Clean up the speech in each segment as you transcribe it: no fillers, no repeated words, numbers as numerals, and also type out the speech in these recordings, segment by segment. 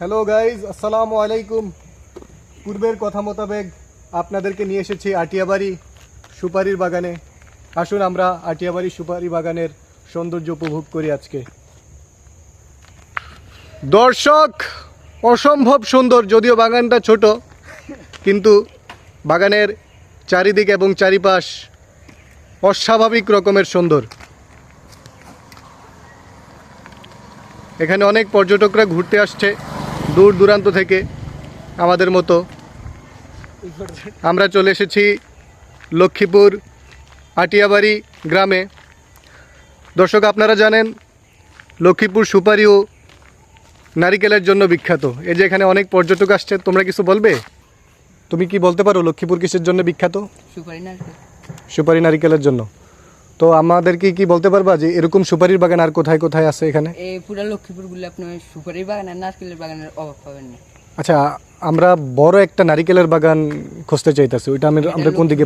Hello guys, আসসালামু আলাইকুম। পূর্বের কথা মোতাবেক আপনাদেরকে নিয়ে এসেছি আটিয়াবাড়ি সুপারির বাগানে। আসুন আমরা আটিয়াবাড়ি সুপারি বাগানের সৌন্দর্য উপভোগ করি আজকে। দর্শক, অসম্ভব সুন্দর, যদিও বাগানটা ছোট, কিন্তু বাগানের চারিদিক এবং চারিপাশ অস্বাভাবিক রকমের সুন্দর। এখানে অনেক পর্যটকরা ঘুরতে আসছে দূর দূরান্ত থেকে আমাদের মতো। আমরা চলে এসেছি লক্ষ্মীপুর আটিয়াবাড়ি গ্রামে। দর্শক, আপনারা জানেন লক্ষ্মীপুর সুপারি ও নারিকেলের জন্য বিখ্যাত। এই যে এখানে অনেক পর্যটক আসছে, তোমরা কিছু বলবে? তুমি কি বলতে পারো লক্ষ্মীপুর কিসের জন্য বিখ্যাত? সুপারি নারিকেলের জন্য। তো আমাদেরকে কি বলতে পারবা যে এরকম সুপারির বাগান আর কোথায় কোথায় আছে এখানে? এই পুরো লক্ষ্মীপুর গুলো আপনি সুপারির বাগান আর নারকেলের বাগানের অভাব পাবেন না। আচ্ছা, আমরা বড় একটা নারিকেলের বাগান খুঁজতে চাইতেছি, ওইটা আমরা কোন দিকে?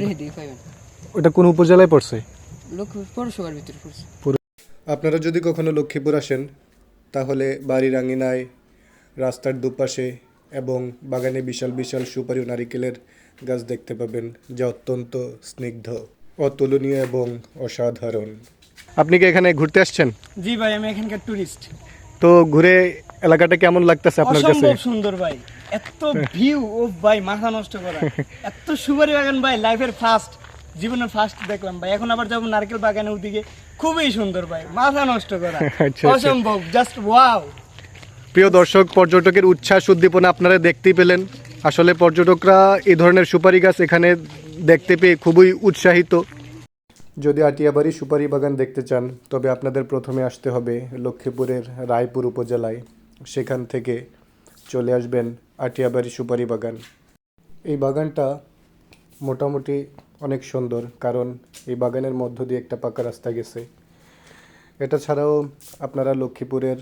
ওটা কোন উপজেলায় পড়ছে? লক্ষ্মীপুর পৌরসভার ভিতরে পড়ছে। আপনারা যদি কখনো লক্ষ্মীপুর আসেন তাহলে বাড়ির আঙিনায়, রাস্তার দুপাশে এবং বাগানে বিশাল বিশাল সুপারি ও নারিকেলের গাছ দেখতে পাবেন, যা অত্যন্ত স্নিগ্ধ, অতুলনীয় এবং অসাধারণ। আপনি কি এখানে ঘুরতে আসছেন? জি ভাই, আমি এখানকার টুরিস্ট। তো ঘুরে এলাকাটা কেমন লাগতেছে আপনার কাছে? অসম্ভব সুন্দর ভাই, এত ভিউ, ও ভাই মাথা নষ্ট করা। এত সুপারি বাগান ভাই, লাইফের ফার্স্ট, জীবনের ফার্স্ট দেখলাম ভাই। এখন আবার যাবো নারকেল বাগানে, ওদিকে খুবই সুন্দর ভাই, মাথা নষ্ট করা। আচ্ছা। অসম্ভব, জাস্ট ওয়াও। প্রিয় দর্শক, পর্যটকের উচ্ছ্বাস উদ্দীপনা আপনারা দেখতেই পেলেন। আসলে পর্যটকরা এই ধরনের সুপারি গাছ এখানে দেখতে পেয়ে খুবই উৎসাহিত। যদি আটিয়াবাড়ি সুপারি বাগান দেখতে চান তবে আপনাদের প্রথমে আসতে হবে লক্ষ্মীপুরের রায়পুর উপজেলায়। সেখান থেকে চলে আসবেন আটিয়াবাড়ি সুপারি বাগান। এই বাগানটা মোটামুটি অনেক সুন্দর, কারণ এই বাগানের মধ্য দিয়ে একটা পাকা রাস্তা গেছে। এটা ছাড়াও আপনারা লক্ষ্মীপুরের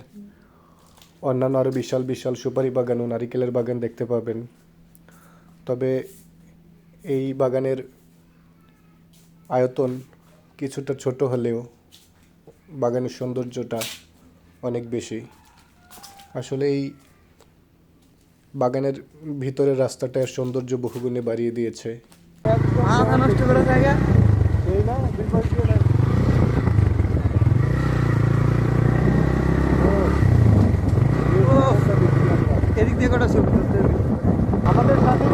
অন্যান্য আরও বিশাল বিশাল সুপারি বাগান ও নারিকেলের বাগান দেখতে পাবেন। তবে এই বাগানের আয়তন কিছুটা ছোট হলেও বাগানের সৌন্দর্যটা অনেক বেশি। আসলে এই বাগানের ভিতরের রাস্তাটার সৌন্দর্য বহুগুণে বাড়িয়ে দিয়েছে। মাথা নষ্ট করা জায়গা। এদিক দিয়ে কটা ছবি তুলতে হবে। আমাদের সাথে